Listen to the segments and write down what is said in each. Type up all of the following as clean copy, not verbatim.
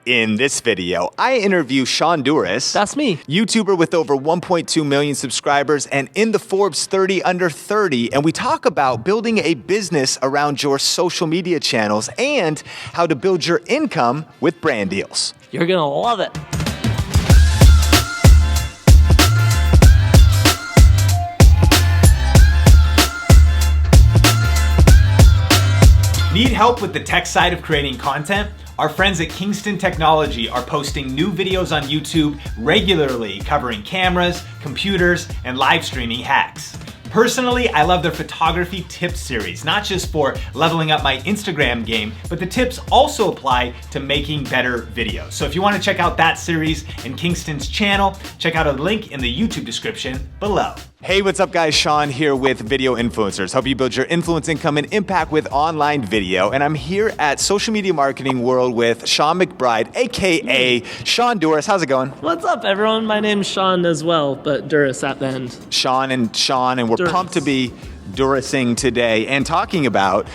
In this video, I interview Shonduras. That's me. YouTuber with over 1.2 million subscribers and in the Forbes 30 under 30. And we talk about building a business around your social media channels and how to build your income with brand deals. You're gonna love it. Need help with the tech side of creating content? Our friends at Kingston Technology are posting new videos on YouTube regularly covering cameras, computers, and live streaming hacks. Personally, I love their photography tips series, not just for leveling up my Instagram game, but the tips also apply to making better videos. So if you want to check out that series and Kingston's channel, check out a link in the YouTube description below. Hey, what's up guys? Sean here with Video Influencers. Help you build your influence, income, and impact with online video. And I'm here at Social Media Marketing World with Sean McBride, AKA Shonduras. How's it going? What's up, everyone? My name's Sean as well, but Duras at the end. Sean, and we're Duras. pumped to be Durasing today and talking about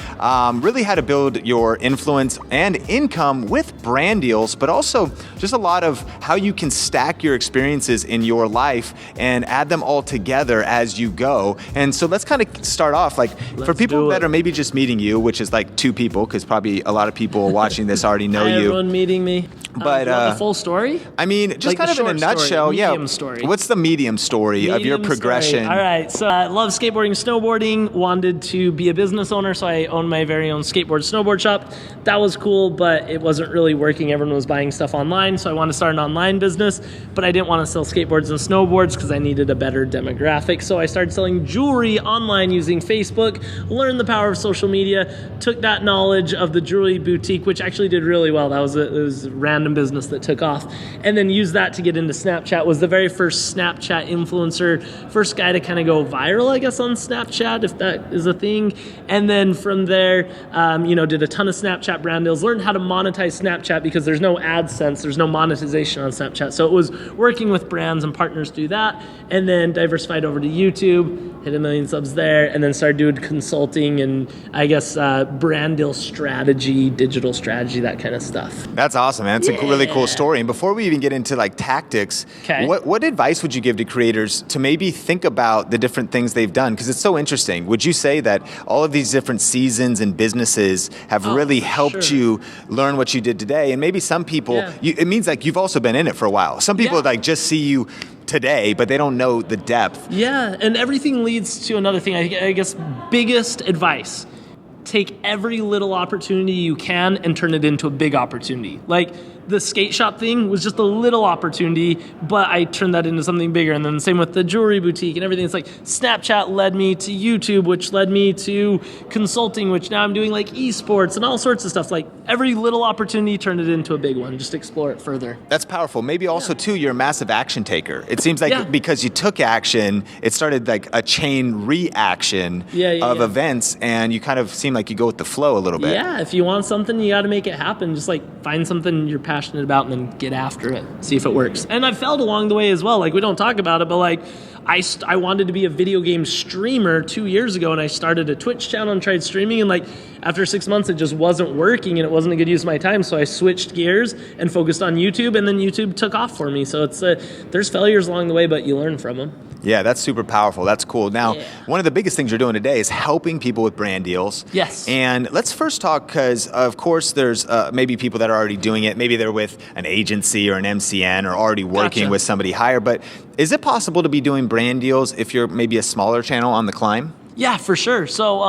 really how to build your influence and income with brand deals, but also just a lot of how you can stack your experiences in your life and add them all together as you go. And so let's kind of start off, like for people that are maybe just meeting you, which is like 2 people, because probably a lot of people watching this already know Hi, you. everyone meeting me. But the full story? I mean, just Like kind of in a nutshell, medium story. What's the medium story of your Medium progression? story. All right, so I love skateboarding, snowboarding, wanted to be a business owner, so I owned my very own snowboard shop. That was cool, but it wasn't really working. Everyone was buying stuff online, so I wanted to start an online business, but I didn't want to sell skateboards and snowboards because I needed a better demographic. So I started selling jewelry online using Facebook, learned the power of social media, took that knowledge of the jewelry boutique, which actually did really well. It was a random business that took off, and then used that to get into Snapchat. Was the very first Snapchat influencer, first guy to kind of go viral, I guess, on Snapchat, if that is a thing. And then from there, did a ton of Snapchat brand deals, learned how to monetize Snapchat because there's no AdSense, there's no monetization on Snapchat. So it was working with brands and partners to do that, and then diversified over to YouTube, hit 1 million subs there, and then started doing consulting and I guess brand deal strategy, digital strategy, that kind of stuff. That's awesome, man. It's a really cool story. And before we even get into like tactics, what advice would you give to creators to maybe think about the different things they've done? Because it's so interesting. Would you say that all of these different seasons and businesses have really helped you learn what you did today? And maybe some people, it means like you've also been in it for a while. Some people like just see you today, but they don't know the depth. Yeah, and everything leads to another thing. I guess biggest advice: take every little opportunity you can and turn it into a big opportunity. Like the skate shop thing was just a little opportunity, but I turned that into something bigger. And then the same with the jewelry boutique and everything. It's like Snapchat led me to YouTube, which led me to consulting, which now I'm doing like esports and all sorts of stuff. Like every little opportunity, turn it into a big one. Just explore it further. That's powerful. Maybe also too, you're a massive action taker. It seems like because you took action, it started like a chain reaction of events, and you kind of seem like you go with the flow a little bit. Yeah, if you want something, you got to make it happen. Just like find something you're passionate about and then get after it, see if it works. And I failed along the way as well. Like we don't talk about it, but like I wanted to be a video game streamer 2 years ago, and I started a Twitch channel and tried streaming, and like after 6 months it just wasn't working and it wasn't a good use of my time, so I switched gears and focused on YouTube, and then YouTube took off for me. So it's there's failures along the way, but you learn from them. Yeah, that's super powerful. That's cool. Now, one of the biggest things you're doing today is helping people with brand deals. Yes. And let's first talk, because of course there's maybe people that are already doing it. Maybe they're with an agency or an MCN or already working with somebody higher. But is it possible to be doing brand deals if you're maybe a smaller channel on the climb? Yeah, for sure. So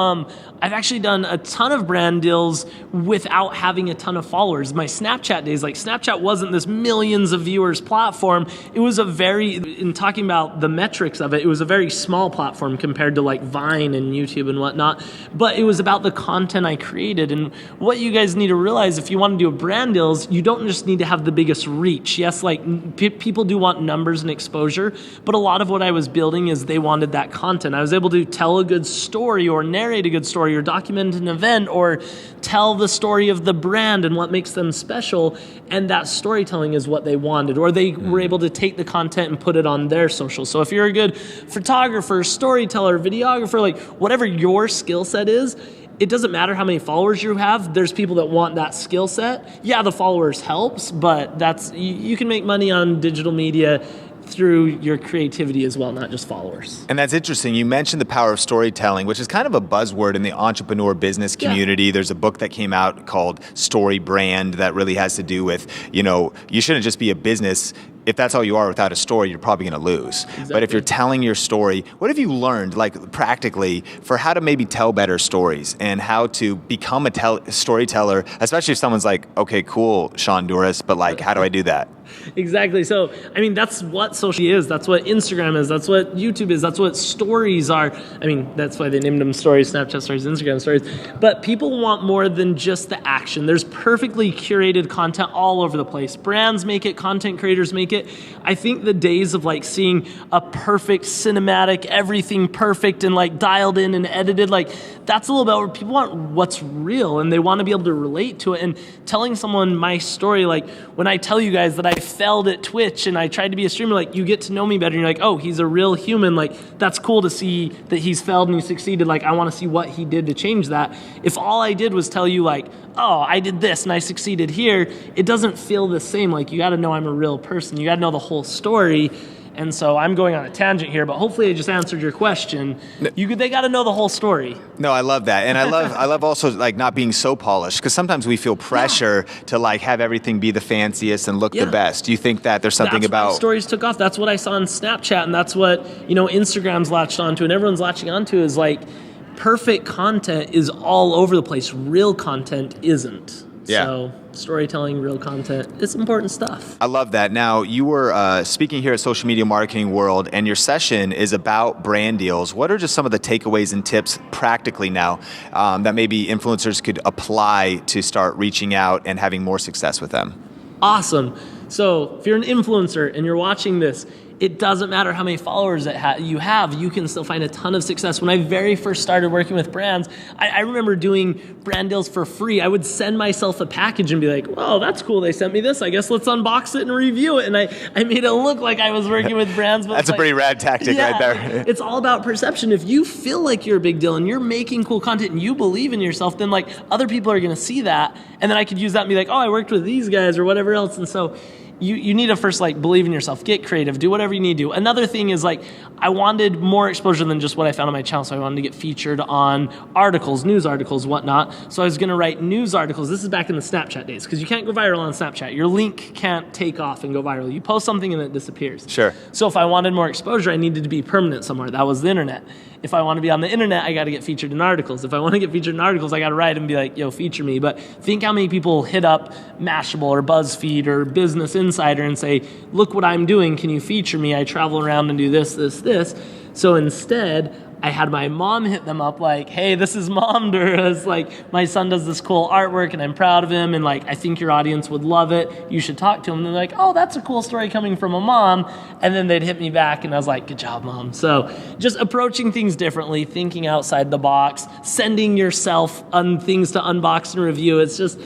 I've actually done a ton of brand deals without having a ton of followers. My Snapchat days, like Snapchat wasn't this millions of viewers platform. It was in talking about the metrics of it, it was a very small platform compared to like Vine and YouTube and whatnot. But it was about the content I created. And what you guys need to realize, if you want to do brand deals, you don't just need to have the biggest reach. Yes, like people do want numbers and exposure, but a lot of what I was building is they wanted that content. I was able to tell a good story or narrate a good story or document an event or tell the story of the brand and what makes them special, and that storytelling is what they wanted, or they were able to take the content and put it on their social. So if you're a good photographer, storyteller, videographer, like whatever your skill set is, it doesn't matter how many followers you have. There's people that want that skill set. Yeah, the followers helps, but you can make money on digital media through your creativity as well, not just followers. And that's interesting. You mentioned the power of storytelling, which is kind of a buzzword in the entrepreneur business community. Yeah. There's a book that came out called Story Brand that really has to do with, you shouldn't just be a business. If that's all you are without a story, you're probably going to lose. Exactly. But if you're telling your story, what have you learned, like practically, for how to maybe tell better stories and how to become a storyteller, especially if someone's like, okay, cool, Shonduras, but like, how do I do that? Exactly. So, I mean, that's what social is. That's what Instagram is. That's what YouTube is. That's what stories are. I mean, that's why they named them stories, Snapchat stories, Instagram stories. But people want more than just the action. There's perfectly curated content all over the place. Brands make it, content creators make it. I think the days of like seeing a perfect cinematic, everything perfect and like dialed in and edited, like that's a little bit where people want what's real and they want to be able to relate to it. And telling someone my story, like when I tell you guys that I failed at Twitch and I tried to be a streamer, like you get to know me better and you're like, oh, he's a real human. Like that's cool to see that he's failed and he succeeded. Like I want to see what he did to change that. If all I did was tell you like, oh, I did this and I succeeded here, it doesn't feel the same. Like you got to know I'm a real person. You got to know the whole story. And so I'm going on a tangent here, but hopefully I just answered your question. They got to know the whole story. No, I love that. And I love also like not being so polished, because sometimes we feel pressure to like have everything be the fanciest and look the best. Do you think that there's something about... That's why stories took off. That's what I saw on Snapchat, and that's what, Instagram's latched onto and everyone's latching onto is like perfect content is all over the place. Real content isn't. Yeah. So storytelling, real content, it's important stuff. I love that. Now, you were speaking here at Social Media Marketing World, and your session is about brand deals. What are just some of the takeaways and tips practically now that maybe influencers could apply to start reaching out and having more success with them? Awesome. So if you're an influencer and you're watching this, it doesn't matter how many followers you have, you can still find a ton of success. When I very first started working with brands, I remember doing brand deals for free. I would send myself a package and be like, whoa, that's cool. They sent me this. I guess let's unbox it and review it. And I made it look like I was working with brands. But that's a pretty rad tactic right there. It's all about perception. If you feel like you're a big deal and you're making cool content and you believe in yourself, then like other people are going to see that. And then I could use that and be like, oh, I worked with these guys or whatever else. And so you need to first like believe in yourself, get creative, do whatever you need to do. Another thing is like I wanted more exposure than just what I found on my channel, so I wanted to get featured on articles, news articles, whatnot. So I was going to write news articles. This is back in the Snapchat days, because you can't go viral on Snapchat. Your link can't take off and go viral. You post something and it disappears. Sure. So if I wanted more exposure, I needed to be permanent somewhere. That was the internet. If I want to be on the internet, I got to get featured in articles. If I want to get featured in articles, I got to write and be like, yo, feature me. But think how many people hit up Mashable or BuzzFeed or Business Insider and say, look what I'm doing. Can you feature me? I travel around and do this, this, this. So instead, I had my mom hit them up like, hey, this is Mom Duras. Like, my son does this cool artwork and I'm proud of him. And like, I think your audience would love it. You should talk to him. And they're like, oh, that's a cool story coming from a mom. And then they'd hit me back and I was like, good job, Mom. So just approaching things differently, thinking outside the box, sending yourself on things to unbox and review. It's just,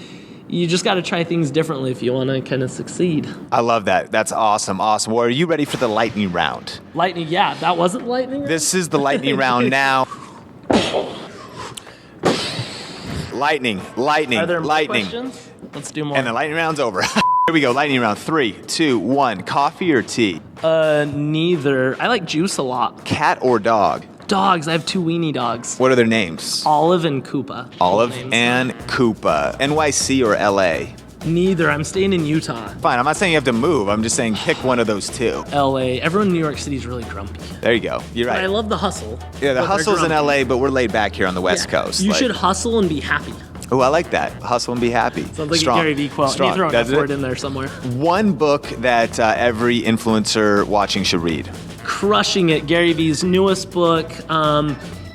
you just got to try things differently if you want to kind of succeed. I love that. That's awesome. Awesome. Well, are you ready for the lightning round? Lightning, yeah. That wasn't lightning round? This is the lightning round now. Lightning. Are there more lightning. questions? Let's do more. And the lightning round's over. Here we go. Lightning round. 3, 2, 1. Coffee or tea? Neither. I like juice a lot. Cat or dog? Dogs. I have 2 weenie dogs. What are their names? Olive and Koopa. Olive and Koopa. NYC or LA? Neither. I'm staying in Utah. Fine. I'm not saying you have to move. I'm just saying pick one of those 2. LA. Everyone in New York City is really grumpy. There you go. You're right. But I love the hustle. Yeah, the hustle's in LA, but we're laid back here on the West Coast. You should hustle and be happy. Oh, I like that. Hustle and be happy. Sounds like a Gary Vee quote. Strong. You throw an F word in there somewhere. One book that every influencer watching should read. Crushing It, Gary Vee's newest book.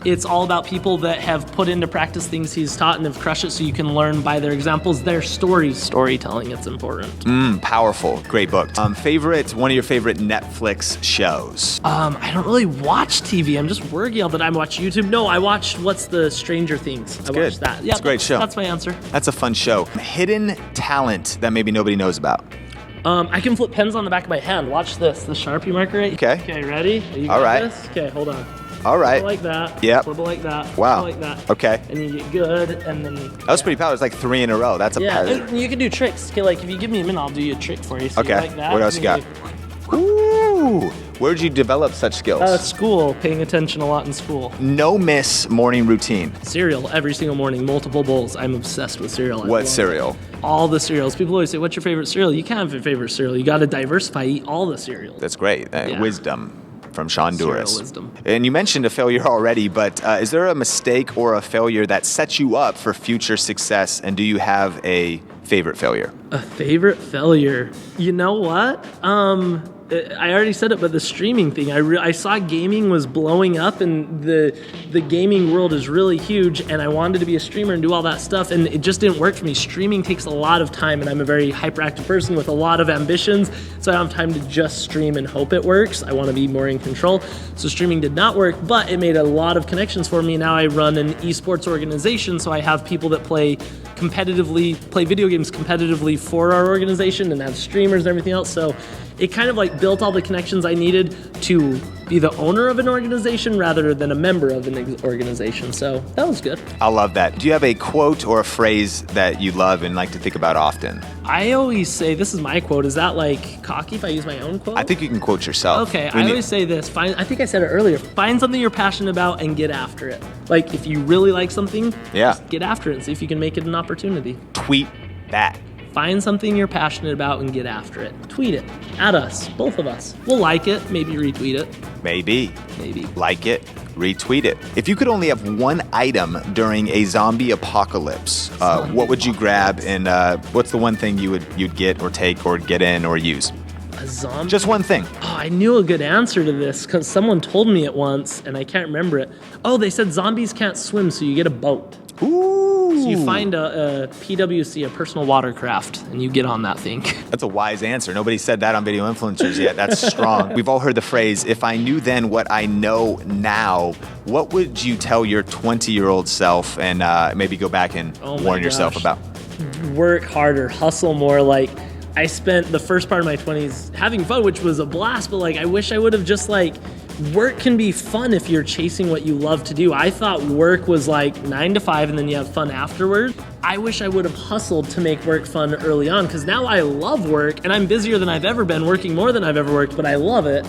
It's all about people that have put into practice things he's taught and have crushed it, so you can learn by their examples, their storytelling. It's important. Powerful. Great book. One of your favorite Netflix shows? I don't really watch TV. I'm just working all the time. I watch YouTube. No, I watched Stranger Things. I watched that. Yeah, it's a great show. That's my answer. That's a fun show. Hidden talent that maybe nobody knows about. I can flip pens on the back of my hand. Watch this. The Sharpie marker right here. Okay. Okay, ready? You all got right. this? Okay, hold on. All right. Flip it like that. Yep. Flip it like that. Wow. Flip it like that. Okay. And you get good, and then... That was pretty powerful. It's like 3 in a row. That's a Yeah, pattern. and you can do tricks. Okay, like if you give me a minute, I'll do you a trick for you. So Okay. You like that, What else you got? Ooh. Where'd you develop such skills? School, paying attention a lot in school. No miss morning routine. Cereal every single morning, multiple bowls. I'm obsessed with cereal. I What love cereal? it. All the cereals. People always say, what's your favorite cereal? You can't have a favorite cereal. You got to diversify, eat all the cereals. That's great. Yeah. Wisdom from Shonduras. Cereal wisdom. And you mentioned a failure already, but is there a mistake or a failure that sets you up for future success? And do you have a favorite failure? A favorite failure? You know what? I already said it, but the streaming thing. I saw gaming was blowing up, and the gaming world is really huge, and I wanted to be a streamer and do all that stuff, and it just didn't work for me. Streaming takes a lot of time, and I'm a very hyperactive person with a lot of ambitions, so I don't have time to just stream and hope it works. I want to be more in control. So streaming did not work, but it made a lot of connections for me. Now I run an esports organization, so I have people that play video games competitively for our organization and have streamers and everything else. So it kind of like built all the connections I needed to be the owner of an organization rather than a member of an organization. So that was good. I love that. Do you have a quote or a phrase that you love and like to think about often? I always say, this is my quote. Is that like cocky if I use my own quote? I think you can quote yourself. Okay, I always say this. I think I said it earlier. Find something you're passionate about and get after it. Like if you really like something, just get after it and see if you can make it an opportunity. Tweet that. Find something you're passionate about and get after it. Tweet it at us, both of us. We'll like it, maybe retweet it. Maybe. Maybe. Like it, retweet it. If you could only have one item during a zombie apocalypse, what would you grab, and what's the one thing you'd get or take or get in or use? A zombie? Just one thing. Oh, I knew a good answer to this because someone told me it once and I can't remember it. Oh, they said zombies can't swim, so you get a boat. Ooh. So you find a PWC, a personal watercraft, and you get on that thing. That's a wise answer. Nobody said that on Video Influencers yet. That's strong. We've all heard the phrase, if I knew then what I know now, what would you tell your 20-year-old self and maybe go back and warn yourself about? Work harder, hustle more. Like, I spent the first part of my 20s having fun, which was a blast, but like, I wish I would have just like, work can be fun if you're chasing what you love to do. I thought work was like 9 to 5 and then you have fun afterward. I wish I would have hustled to make work fun early on because now I love work and I'm busier than I've ever been, working more than I've ever worked, but I love it.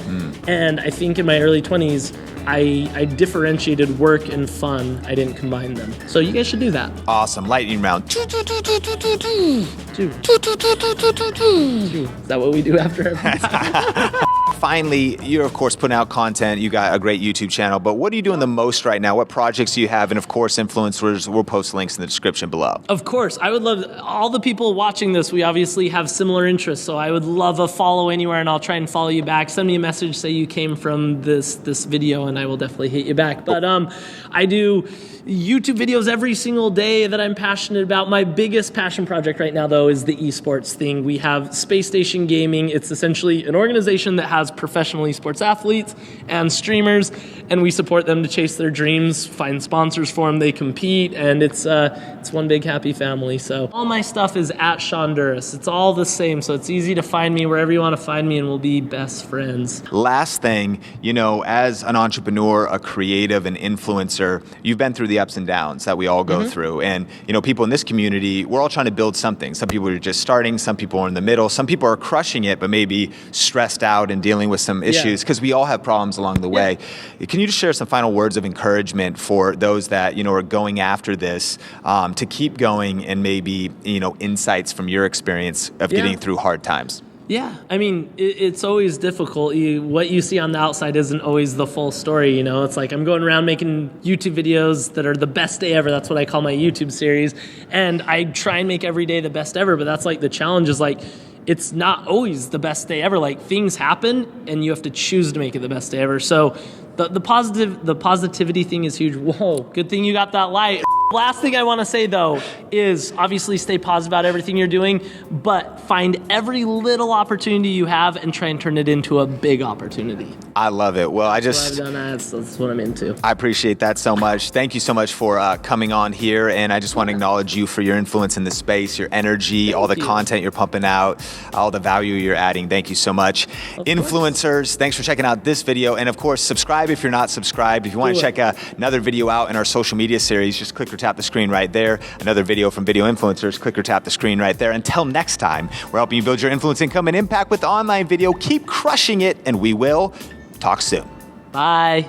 And I think in my early 20s, I differentiated work and fun. I didn't combine them. So you guys should do that. Awesome. Lightning round. Is that what we do after every Finally, you're of course putting out content. You got a great YouTube channel, but what are you doing the most right now? What projects do you have? And of course, influencers, we'll post links in the description below. Of course, I would love all the people watching this. We obviously have similar interests, so I would love a follow anywhere, and I'll try and follow you back. Send me a message, say you came from this video, and I will definitely hit you back. But I do YouTube videos every single day that I'm passionate about. My biggest passion project right now, though, is the esports thing. We have Space Station Gaming. It's essentially an organization that has professional esports athletes and streamers, and we support them to chase their dreams, find sponsors for them, they compete, and it's one big happy family. So all my stuff is at Shonduras. It's all the same, so it's easy to find me wherever you want to find me, and we'll be best friends. Last thing, as an entrepreneur, a creative, an influencer, you've been through the ups and downs that we all go through. And, people in this community, we're all trying to build something. Some people are just starting, some people are in the middle, some people are crushing it, but maybe stressed out and dealing with some issues because we all have problems along the way. Can you just share some final words of encouragement for those that, are going after this to keep going and maybe, insights from your experience of getting through hard times? Yeah, I mean, it's always difficult. What you see on the outside isn't always the full story, It's like I'm going around making YouTube videos that are the best day ever. That's what I call my YouTube series. And I try and make every day the best ever, but that's like the challenge is like, it's not always the best day ever. Like things happen and you have to choose to make it the best day ever. So the positivity thing is huge. Whoa, good thing you got that light. Last thing I want to say though is obviously stay positive about everything you're doing, but find every little opportunity you have and try and turn it into a big opportunity. I love it. Well, That's what I'm into. I appreciate that so much. Thank you so much for coming on here, and I just want to acknowledge you for your influence in the space, your energy, all the content you're pumping out, all the value you're adding. Thank you so much. Influencers, thanks for checking out this video, and of course, subscribe if you're not subscribed. If you want to check another video out in our social media series, just click or tap the screen right there. Another video from Video Influencers, click or tap the screen right there. Until next time, we're helping you build your influence, income, and impact with online video. Keep crushing it, and we will talk soon. Bye.